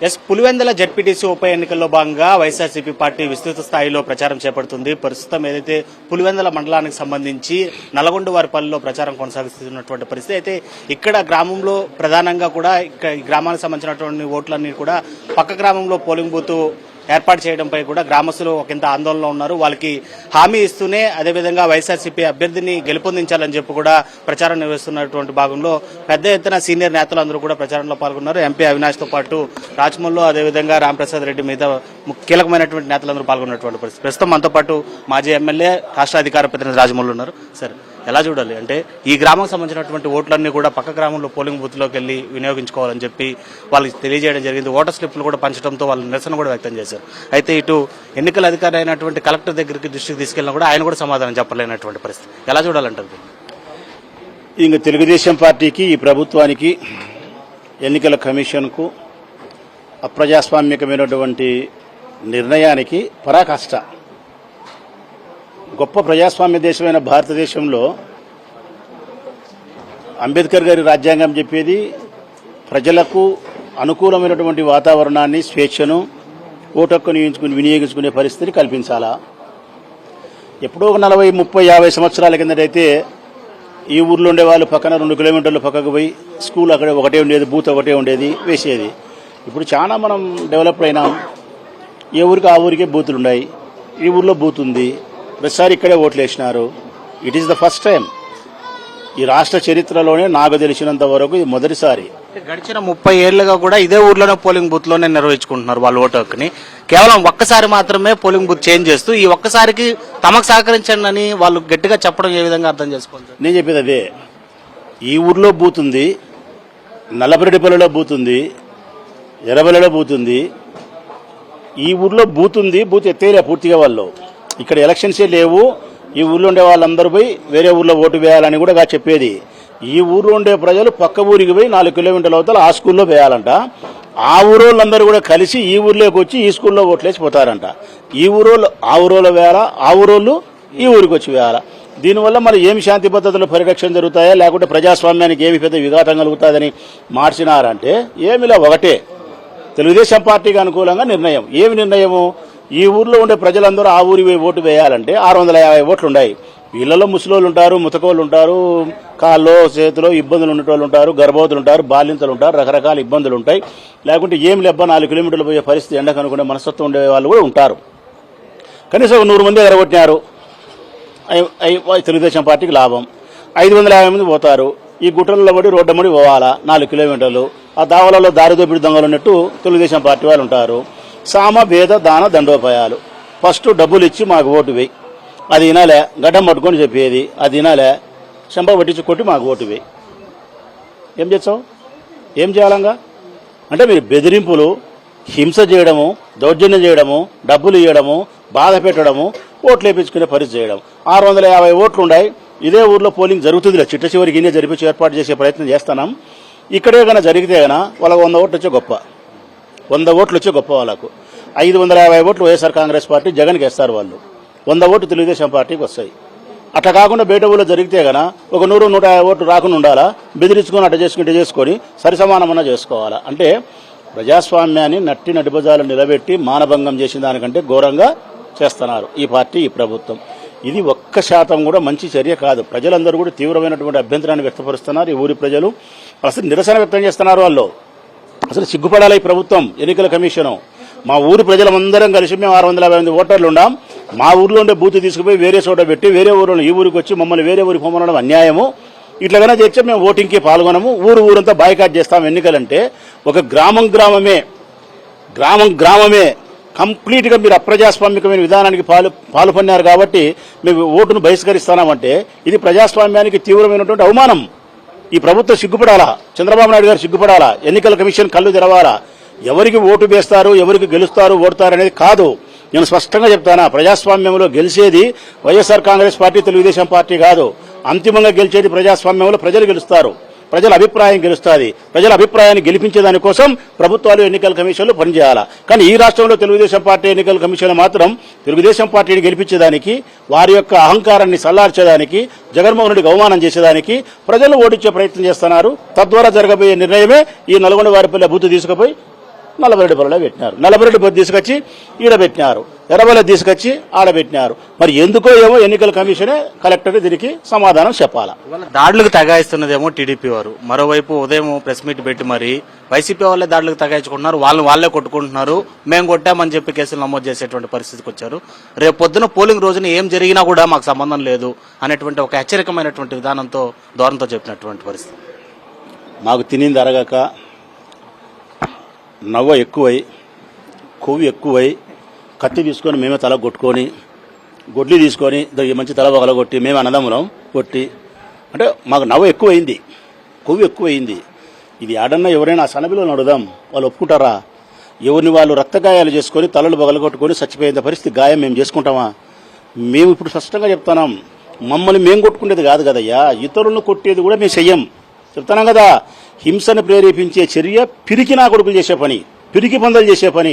Yes Pulivendula ZPTC ఉప ఎన్నికల్లో భాగంగా వైఎస్ఆర్సీపీ పార్టీ విస్తృత స్థాయిలో ప్రచారం చేపడుతుంది. ప్రస్తుతం ఏదైతే పులివెందుల మండలానికి సంబంధించి నల్గొండవారిపల్లిలో ప్రచారం కొనసాగిస్తున్నటువంటి పరిస్థితి అయితే ఇక్కడ గ్రామంలో ప్రధానంగా కూడా ఇక్కడ ఈ గ్రామానికి సంబంధించినటువంటి ఓట్లన్నీ కూడా పక్క గ్రామంలో పోలింగ్ బూత్ ఏర్పాటు చేయడంపై కూడా గ్రామస్తులు ఒకంత ఆందోళనలో ఉన్నారు. వాళ్ళకి హామీ ఇస్తూనే అదేవిధంగా వైఎస్ఆర్సీపీ అభ్యర్థిని గెలుపొందించాలని చెప్పి కూడా ప్రచారం నిర్వహిస్తున్నటువంటి భాగంలో పెద్ద ఎత్తున సీనియర్ నేతలందరూ కూడా ప్రచారంలో పాల్గొన్నారు. ఎంపీ అవినాష్తో పాటు రాజమౌళి అదేవిధంగా రాంప్రసాద్ రెడ్డి మీద కీలకమైనటువంటి నేతలందరూ పాల్గొన్నటువంటి పరిస్థితి. ప్రస్తుతం మనతో పాటు మాజీ ఎమ్మెల్యే రాష్ట్ర అధికార ప్రతినిధి రాజమౌళి ఉన్నారు. సార్, ఎలా చూడాలి అంటే ఈ గ్రామానికి సంబంధించినటువంటి ఓట్లన్నీ కూడా పక్క గ్రామంలో పోలింగ్ బూత్ లోకి వెళ్లి వినియోగించుకోవాలని చెప్పి వాళ్ళకి తెలియజేయడం జరిగింది. ఓటర్ స్లిప్లు కూడా పంచడంతో వాళ్ళు నిరసన కూడా వ్యక్తం చేశారు. అయితే ఇటు ఎన్నికల అధికారి అయినటువంటి కలెక్టర్ దగ్గరికి దృష్టికి తీసుకెళ్ళినా కూడా ఆయన కూడా సమాధానం చెప్పలేనటువంటి పరిస్థితి. ఎలా చూడాలంటారు? ఇంక తెలుగుదేశం పార్టీకి, ఈ ప్రభుత్వానికి, ఎన్నికల కమిషన్కు అప్రజాస్వామికమైనటువంటి నిర్ణయానికి పరాకాష్ట. గొప్ప ప్రజాస్వామ్య దేశమైన భారతదేశంలో అంబేద్కర్ గారి రాజ్యాంగం చెప్పేది ప్రజలకు అనుకూలమైనటువంటి వాతావరణాన్ని, స్వేచ్ఛను, ఓటు హక్కును వినియోగించుకునే పరిస్థితిని కల్పించాలా. ఎప్పుడో 40, 30, 50 సంవత్సరాల కిందటైతే ఈ ఊర్లో ఉండే వాళ్ళు పక్కన 2 కిలోమీటర్లు పక్కకు పోయి స్కూల్ అక్కడే ఒకటే ఉండేది, బూత్ ఒకటే ఉండేది, వేసేది. ఇప్పుడు చాలా మనం డెవలప్ అయినాం. ఏ ఊరికి ఆ ఊరికే బూతులు ఉన్నాయి. ఈ ఊర్లో బూత్ ఉంది, ప్రతిసారి ఇక్కడే ఓట్లు వేసినారు. It is the first time ఈ రాష్ట్ర చరిత్రలోనే నాకు తెలిసినంత వరకు ఇది మొదటిసారి. గడిచిన 30 ఏళ్లుగా కూడా ఇదే ఊర్లోనే పోలింగ్ బూత్ లోనే నిర్వహించుకుంటున్నారు వాళ్ళు ఓటు హక్కుని. కేవలం ఒక్కసారి మాత్రమే పోలింగ్ బూత్ చేంజ్ చేస్తూ ఈ ఒక్కసారికి తమకు సహకరించండి అని వాళ్ళు గట్టిగా చెప్పడం ఏ విధంగా అర్థం చేసుకోవాలి? నేను చెప్పేది అదే. ఈ ఊర్లో బూత్ ఉంది, నల్లపరెడ్డిపల్లిలో బూత్ ఉంది, ఎర్రబెల్లిలో బూత్ ఉంది. ఈ ఊర్లో బూత్ ఉంది, బూత్ ఎత్తేలే పూర్తిగా వాళ్ళు. ఇక్కడ ఎలక్షన్సే లేవు. ఈ ఊర్లో ఉండే వాళ్ళందరూ పోయి వేరే ఊర్లో ఓటు వేయాలని కూడా చెప్పేది. ఈ ఊర్లో ఉండే ప్రజలు పక్క ఊరికి పోయి 4 కిలోమీటర్ల అవతల ఆ స్కూల్లో వేయాలంట. ఆ ఊరోళ్ళందరూ కూడా కలిసి ఈ ఊర్లోకి వచ్చి ఈ స్కూల్లో ఓట్లేసి పోతారంట. ఈ ఊరోళ్ళు ఆ ఊరోళ్ళు వేయాలా, ఆ ఊరోళ్ళు ఈ ఊరికి వచ్చి వేయాలా. దీనివల్ల మరి ఏమి శాంతి భద్రతలు పరిరక్షణ జరుగుతాయా, లేకుంటే ప్రజాస్వామ్యానికి ఏమి పెద్ద విఘాతం కలుగుతుందని మార్చినారంటే ఏమిలా ఒకటే. తెలుగుదేశం పార్టీకి అనుకూలంగా నిర్ణయం. ఏమి నిర్ణయము? ఈ ఊర్లో ఉండే ప్రజలందరూ ఆ ఊరి ఓటు వేయాలంటే 650 ఓట్లు ఉన్నాయి. వీళ్ళలో ముసలోళ్ళు ఉంటారు, ముతకోళ్ళు ఉంటారు, కాల్లో చేతిలో ఇబ్బందులు ఉండేటోళ్ళు ఉంటారు, గర్భవతులు ఉంటారు, బాలింతలు ఉంటారు, రకరకాల ఇబ్బందులు ఉంటాయి. లేకుంటే ఏం లెబ్బ 4 కిలోమీటర్లు పోయే పరిస్థితి, ఎండకు అనుకునే మనస్తత్వం ఉండే వాళ్ళు కూడా ఉంటారు. కనీసం 100 మంది ఎగరగొట్టినారు, తెలుగుదేశం పార్టీకి లాభం. 550 మంది పోతారు. ఈ గుట్టలలో పడి రోడ్డు మడి పోవాలా 4 కిలోమీటర్లు. ఆ దావలలో దారిదోపిడి దొంగలు ఉన్నట్టు తెలుగుదేశం పార్టీ వాళ్ళు ఉంటారు. సామ భేద దాన దండోపాయాలు. ఫస్ట్ డబ్బులు ఇచ్చి మాకు ఓటు వేయి, అది వినాలే. గడ్డం పట్టుకొని చెప్పేది అది వినాలే. చెంప పట్టించి కొట్టి మాకు ఓటు వేయి. ఏం చేస్తావు? ఏం చేయాలంగా? అంటే మీరు బెదిరింపులు, హింస చేయడము, దౌర్జన్యం చేయడము, డబ్బులు ఇవ్వడము, బాధ పెట్టడము, ఓట్లు వేయించుకునే పరిస్థితి చేయడం. 650 ఓట్లు ఉన్నాయి. ఇదే ఊర్లో పోలింగ్ జరుగుతుంది. చిట్ట చివరికి ఇన్నే జరిపించి ఏర్పాటు చేసే ప్రయత్నం చేస్తున్నాం. ఇక్కడే కన్నా జరిగితే కన్నా వాళ్ళకు 100 ఓట్లు వచ్చే గొప్ప. 100 ఓట్లు వచ్చే గొప్ప వాళ్ళకు. 550 ఓట్లు వైఎస్ఆర్ కాంగ్రెస్ పార్టీ జగన్కి వేస్తారు వాళ్ళు. 100 ఓట్లు తెలుగుదేశం పార్టీకి వస్తాయి. అట్లా కాకుండా బయట ఊళ్ళో జరిగితే గన ఒక 100, 150 ఓట్లు రాకుండా ఉండాలా. బెదిరించుకొని అట్ట చేసుకొని సరిసమానమన్నా చేసుకోవాలా. అంటే ప్రజాస్వామ్యాన్ని నడిబజాలు నిలబెట్టి మానభంగం చేసిన దానికంటే ఘోరంగా చేస్తున్నారు ఈ పార్టీ, ఈ ప్రభుత్వం. ఇది 1% కూడా మంచి చర్య కాదు. ప్రజలందరూ కూడా తీవ్రమైనటువంటి అభ్యంతరాన్ని వ్యక్తపరుస్తున్నారు. ఈ ఊరి ప్రజలు అసలు నిరసన వ్యక్తం చేస్తున్నారు. వాళ్ళు అసలు సిగ్గుపడాలి ఈ ప్రభుత్వం, ఎన్నికల కమిషను. మా ఊరి ప్రజలందరం కలిసి మేము 650 మంది ఓటర్లు ఉన్నాం. మా ఊర్లో ఉండే బూత్ తీసుకుపోయి వేరే చోట పెట్టి వేరే ఊరిలో ఈ ఊరికి వచ్చి మమ్మల్ని వేరే ఊరికి పొమ్మనడం అన్యాయము. ఇట్లాగైనా చేస్తే మేము ఓటింగ్కి పాల్గొనము, ఊరంతా బాయ్కాట్ చేస్తాం. ఎన్నికలంటే ఒక గ్రామమే కంప్లీట్గా మీరు అప్రజాస్వామికమైన విధానానికి పాల్పన్నారు కాబట్టి మేము ఓటును బహిష్కరిస్తామంటే ఇది ప్రజాస్వామ్యానికి తీవ్రమైనటువంటి అవమానం. ఈ ప్రభుత్వం సిగ్గుపడాలా, చంద్రబాబు నాయుడు గారు సిగ్గుపడాలా, ఎన్నికల కమిషన్ కళ్ళు తెరవాలా. ఎవరికి ఓటు వేస్తారు, ఎవరికి గెలుస్తారు, ఓడతారు అనేది కాదు. నేను స్పష్టంగా చెప్తానా, ప్రజాస్వామ్యంలో గెలిచేది వైఎస్ఆర్ కాంగ్రెస్ పార్టీ, తెలుగుదేశం పార్టీ కాదు. అంతిమంగా గెలిచేది ప్రజాస్వామ్యంలో ప్రజలు గెలుస్తారు. ప్రజల అభిప్రాయం గెలుస్తుంది. ప్రజల అభిప్రాయాన్ని గెలిపించేదానికోసం ప్రభుత్వాలు, ఎన్నికల కమిషన్లు పనిచేయాలా. కానీ ఈ రాష్ట్రంలో తెలుగుదేశం పార్టీ ఎన్నికల కమిషన్ మాత్రం తెలుగుదేశం పార్టీని గెలిపించేదానికి, వారి యొక్క అహంకారాన్ని సల్లార్చేదానికి, జగన్మోహన్ రెడ్డికి అవమానం చేసేదానికి ప్రజలు ఓడించే ప్రయత్నం చేస్తున్నారు. తద్వారా జరగబోయే నిర్ణయమే ఈ నల్గొండవారిపల్లి బూత్ తీసుకుపోయి నల్లబరెడ్డిపల్లిలో పెట్టినారు. నల్లబరెడ్డిపల్లి తీసుకొచ్చి ఈడ పెట్టినారు, ఎర్రబెల్లి తీసుకొచ్చి ఆడబెట్టినారు. మరి ఎందుకో ఏమో ఎన్నికల కమిషనే కలెక్టర్ దీనికి సమాధానం చెప్పాలా. దాడులకు తగాయిస్తున్నదేమో టీడీపీ వారు, మరోవైపు ఉదయం ప్రెస్ మీట్ పెట్టి మరి వైసీపీ వాళ్ళే దాడులకు తగాయించుకుంటున్నారు, వాళ్ళే కొట్టుకుంటున్నారు, మేము కొట్టామని చెప్పి కేసులు నమోదు చేసేటువంటి పరిస్థితికి వచ్చారు. రేపు పొద్దున పోలింగ్ రోజున ఏం జరిగినా కూడా మాకు సంబంధం లేదు అనేటువంటి ఒక హెచ్చరికమైనటువంటి విధానంతో ధోరణితో చెప్పినటువంటి పరిస్థితి. మాకు తినింది అరగక, నవ్వ ఎక్కువై, కొవ్వు ఎక్కువై, కత్తి తీసుకొని మేమే తల కొట్టుకొని, గొడ్లు తీసుకొని మంచి తల పగలగొట్టి మేము అన్నదమ్ములం కొట్టి, అంటే మాకు నవ్వు ఎక్కువైంది, కొవ్వు ఎక్కువైంది. ఇది ఆడన్నా ఎవరైనా ఆ సన్నబిల్లను అడుగుదాం, వాళ్ళు ఒప్పుకుంటారా? ఎవరిని వాళ్ళు రక్తగాయాలు చేసుకొని తలలు పగలగొట్టుకొని చచ్చిపోయేంత పరిస్థితి గాయం మేము చేసుకుంటామా? మేము ఇప్పుడు స్పష్టంగా చెప్తున్నాం, మమ్మల్ని మేము కొట్టుకునేది కాదు కదయ్యా, ఇతరులను కొట్టేది కూడా మేము చెయ్యం. చెప్తున్నాం కదా, హింసను ప్రేరేపించే చర్య పిరికి నా కొడుకులు చేసే పని, పిరికి పందలు చేసే పని.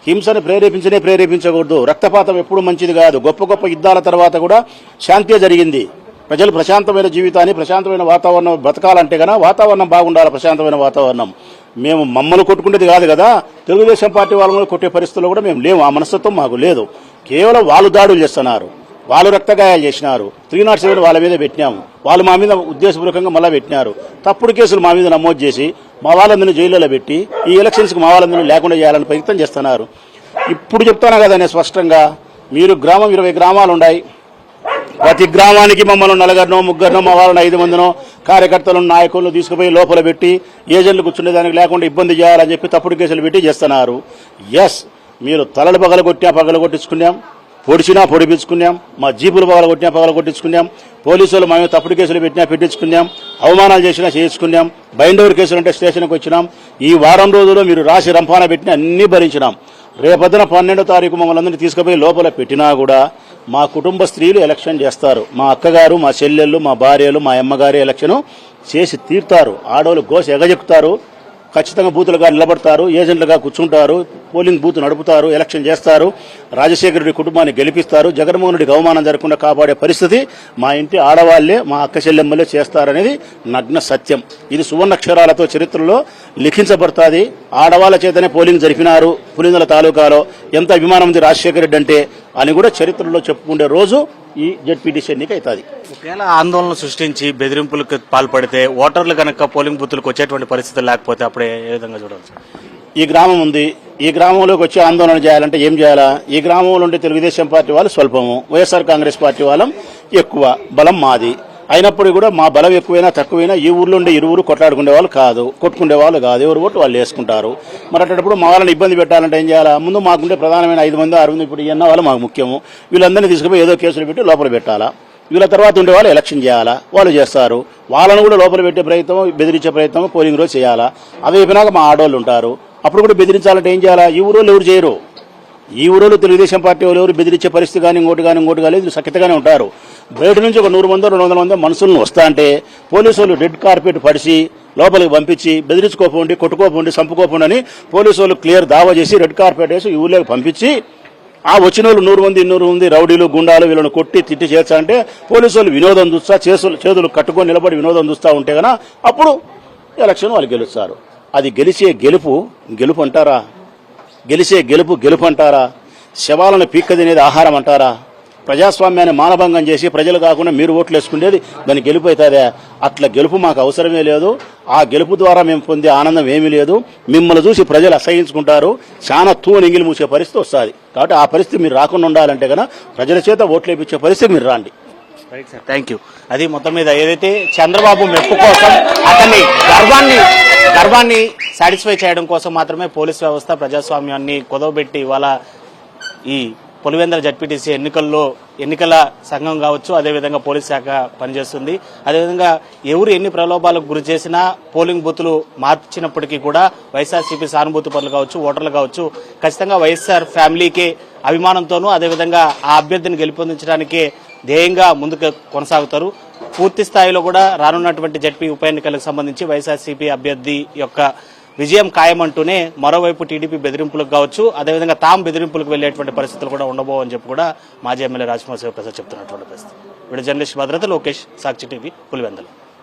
హింసను ప్రేరేపించకూడదు. రక్తపాతం ఎప్పుడు మంచిది కాదు. గొప్ప గొప్ప యుద్ధాల తర్వాత కూడా శాంతి జరిగింది. ప్రజలు ప్రశాంతమైన జీవితాన్ని, ప్రశాంతమైన వాతావరణం బతకాలంటే కన్నా వాతావరణం బాగుండాలి, ప్రశాంతమైన వాతావరణం. మేము మమ్మల్ని కొట్టుకునేది కాదు కదా, తెలుగుదేశం పార్టీ వాళ్ళని కొట్టే పరిస్థితుల్లో కూడా మేము లేము, ఆ మనస్తత్వం మాకు లేదు. కేవలం వాళ్ళు దాడులు చేస్తున్నారు, వాళ్ళు రక్తగాయాలు చేసినారు, 307 వాళ్ళ మీద పెట్టినాము, వాళ్ళు మా మీద ఉద్దేశపూర్వకంగా మళ్ళీ పెట్టినారు. తప్పుడు కేసులు మా మీద నమోదు చేసి మా వాళ్ళందరినీ జైల్లో పెట్టి ఈ ఎలక్షన్స్కి మా వాళ్ళందరినీ లేకుండా చేయాలని ప్రయత్నం చేస్తున్నారు. ఇప్పుడు చెప్తాను కదా నేను స్పష్టంగా, మీరు గ్రామం 20 గ్రామాలు ఉన్నాయి, ప్రతి గ్రామానికి మమ్మల్ని 4 3 మా వాళ్ళని 5 మందినో కార్యకర్తలను నాయకులను తీసుకుపోయి లోపల పెట్టి ఏజెంట్లు కూర్చునేదానికి లేకుండా ఇబ్బంది చేయాలని చెప్పి తప్పుడు కేసులు పెట్టి చేస్తున్నారు. ఎస్, మీరు తలలు పగలగొట్టించుకున్నాం, పొడిచినా పొడిపించుకున్నాం, మా జీపులు పగలగొట్టించుకున్నాం, పోలీసులు మేము తప్పుడు కేసులు పెట్టించుకున్నాం, అవమానాలు చేసినా చేయించుకున్నాం, బైండోర్ కేసులు అంటే స్టేషన్కి వచ్చినాం. ఈ వారం రోజుల్లో మీరు రాసి రంపాన పెట్టినా అన్నీ భరించినాం. రేపొద్దున 12వ తారీఖు మమ్మల్ని అందరినీ తీసుకుపోయి లోపల పెట్టినా కూడా మా కుటుంబ స్త్రీలు ఎలక్షన్ చేస్తారు. మా అక్కగారు, మా చెల్లెళ్ళు, మా భార్యలు, మా అమ్మగారి ఎలక్షన్ చేసి తీరుతారు. ఆడవాళ్ళు గోస ఎగజెక్కుతారు, ఖచ్చితంగా బూతులుగా నిలబడతారు, ఏజెంట్లుగా కూర్చుంటారు, పోలింగ్ బూత్ నడుపుతారు, ఎలక్షన్ చేస్తారు, రాజశేఖర రెడ్డి కుటుంబాన్ని గెలిపిస్తారు, జగన్మోహన్ రెడ్డికి అవమానం జరగకుండా కాపాడే పరిస్థితి మా ఇంటి ఆడవాళ్లే, మా అక్క చెల్లెమ్మలే చేస్తారనేది నగ్న సత్యం. ఇది సువర్ణాక్షరాలతో చరిత్రలో లిఖించబడుతుంది. ఆడవాళ్ల చేతనే పోలింగ్ జరిపినారు పులిందల తాలూకాలో, ఎంత అభిమానం ఉంది రాజశేఖర రెడ్డి అంటే అని కూడా చరిత్రలో చెప్పుకునే రోజు ఈ జెడ్పీటీసీ ఎన్నిక అవుతుంది. ఒకవేళ ఆందోళన సృష్టించి బెదిరింపులకు పాల్పడితే ఓటర్లు కనుక పోలింగ్ బూత్లకు వచ్చేటువంటి పరిస్థితులు లేకపోతే అప్పుడే ఏ విధంగా చూడాలి? ఈ గ్రామం ఉంది, ఈ గ్రామంలోకి వచ్చి ఆందోళన చేయాలంటే ఏం చేయాలా? ఈ గ్రామంలో ఉండే తెలుగుదేశం పార్టీ వాళ్ళు స్వల్పము, వైఎస్ఆర్ కాంగ్రెస్ పార్టీ వాళ్ళం ఎక్కువ, బలం మాది. అయినప్పటికీ కూడా మా బలం ఎక్కువైనా తక్కువైనా ఈ ఊర్లో ఉండే ఇరువురు కొట్టుకునే వాళ్ళు కాదు, ఎవరు ఓటు వాళ్ళు వేసుకుంటారు. మరి అట్టేటప్పుడు మా వాళ్ళని ఇబ్బంది పెట్టాలంటే ఏం చేయాలా? ముందు మాకుండే ప్రధానమైన 5 మంది 6 మంది ఇప్పుడు ఎన్న వాళ్ళు మాకు ముఖ్యము. వీళ్ళందరినీ తీసుకుపోయి ఏదో కేసులు పెట్టి లోపల పెట్టాలా. వీళ్ళ తర్వాత ఉండే వాళ్ళు ఎలక్షన్ చేయాలా, వాళ్ళు చేస్తారు. వాళ్ళను కూడా లోపల పెట్టే ప్రయత్నం, బెదిరించే ప్రయత్నం పోలింగ్ రోజు చేయాలా. అవి అయిపోయినాక మా ఆడవాళ్ళు ఉంటారు, అప్పుడు కూడా బెదిరించాలంటే ఏం చేయాలా? ఈ ఊరోళ్ళు ఎవరు చేయరు. ఈ ఊరోళ్ళు తెలుగుదేశం పార్టీ వాళ్ళు ఎవరు బెదిరించే పరిస్థితి కానీ ఇంకోటి కానీ సఖ్యతగానే ఉంటారు. బయట నుంచి ఒక 100 మందో 200 మందో మనుషులను వస్తా అంటే పోలీసు వాళ్ళు రెడ్ కార్పెట్ పడిచి లోపలికి పంపించి బెదిరించుకోపోండి, కొట్టుకోపోండి, చంపుకోపోండి అని పోలీసు వాళ్ళు క్లియర్ దావా చేసి రెడ్ కార్పెట్ వేసి ఈ ఊళ్ళోకి పంపించి ఆ వచ్చిన వాళ్ళు 100 మంది 200 మంది రౌడీలు గుండాలు వీళ్ళని కొట్టి తిట్టి చేస్తా అంటే పోలీసు వాళ్ళు వినోదం చూస్తా, చేతులు కట్టుకొని నిలబడి వినోదం చూస్తా ఉంటే గనా అప్పుడు ఎలక్షన్ వాళ్ళు గెలుస్తారు. అది గెలిచే గెలుపు అంటారా? గెలిచే గెలుపు అంటారా? శవాలను పీక్కదినేది ఆహారం అంటారా? ప్రజాస్వామ్యాన్ని మానభంగం చేసి ప్రజలు కాకుండా మీరు ఓట్లు వేసుకునేది దాని గెలుపు అవుతుందే? అట్లా గెలుపు మాకు అవసరమే లేదు. ఆ గెలుపు ద్వారా మేము పొందే ఆనందం ఏమీ లేదు. మిమ్మల్ని చూసి ప్రజలు అసహించుకుంటారు, చాలా ఎంగిలి మూసే పరిస్థితి వస్తుంది. కాబట్టి ఆ పరిస్థితి మీరు రాకుండా ఉండాలంటే కనుక ప్రజల చేత ఓట్లు వేయించే పరిస్థితి మీరు రాండి. Right sir, thank you. అది మొత్తం మీద ఏదైతే చంద్రబాబు మెప్పు కోసం అతన్ని గర్వాన్ని సాటిస్ఫై చేయడం కోసం మాత్రమే పోలీస్ వ్యవస్థ ప్రజాస్వామ్యాన్ని కుదవబెట్టి ఇవాళ ఈ పులివెందుల జడ్పీటీసీ ఎన్నికల సంఘం కావచ్చు, అదేవిధంగా పోలీస్ శాఖ పనిచేస్తుంది. అదేవిధంగా ఎవరు ఎన్ని ప్రలోభాలకు గురి చేసినా పోలింగ్ బూతులు మార్చినప్పటికీ కూడా వైఎస్ఆర్సీపీ సానుభూతి పనులు కావచ్చు, ఓటర్లు కావచ్చు, ఖచ్చితంగా వైఎస్ఆర్ ఫ్యామిలీకే అభిమానంతోనూ అదేవిధంగా ఆ అభ్యర్థిని గెలుపొందించడానికే ధ్యేయంగా ముందుకు కొనసాగుతారు. పూర్తి స్థాయిలో కూడా రానున్నటువంటి జడ్పీ ఉప ఎన్నికలకు సంబంధించి వైఎస్ఆర్సీపీ అభ్యర్థి యొక్క విజయం ఖాయమంటూనే మరోవైపు టీడీపీ బెదిరింపులకు కావచ్చు, అదేవిధంగా తాము బెదిరింపులకు వెళ్లేటువంటి పరిస్థితులు కూడా ఉండబోవని చెప్పి కూడా మాజీ ఎమ్మెల్యే రాజకుమార్ శివప్రసాద్ చెప్తున్నటువంటి పరిస్థితి. వీడియో జర్నలిస్ట్ భద్రత లోకేష్, సాక్షి టీవీ, పులివెందుల.